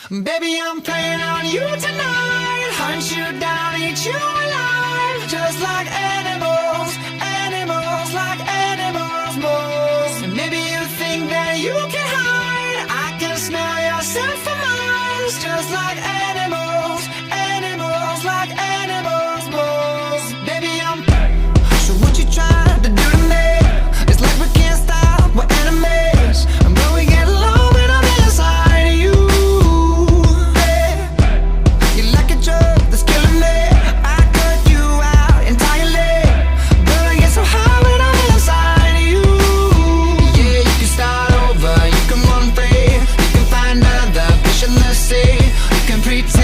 Baby, I'm playing on you tonight. Hunt you down, eat you alive. Just like animals, animals, like animals, moles. And maybe you think that you can hide. I can smell your scent for miles. Just like animals, animals, like animals, moles. Baby, I'm so what you trying to do to me? It's like we can't stop, we're enemies. And when we get low, when I'm inside you. Pretend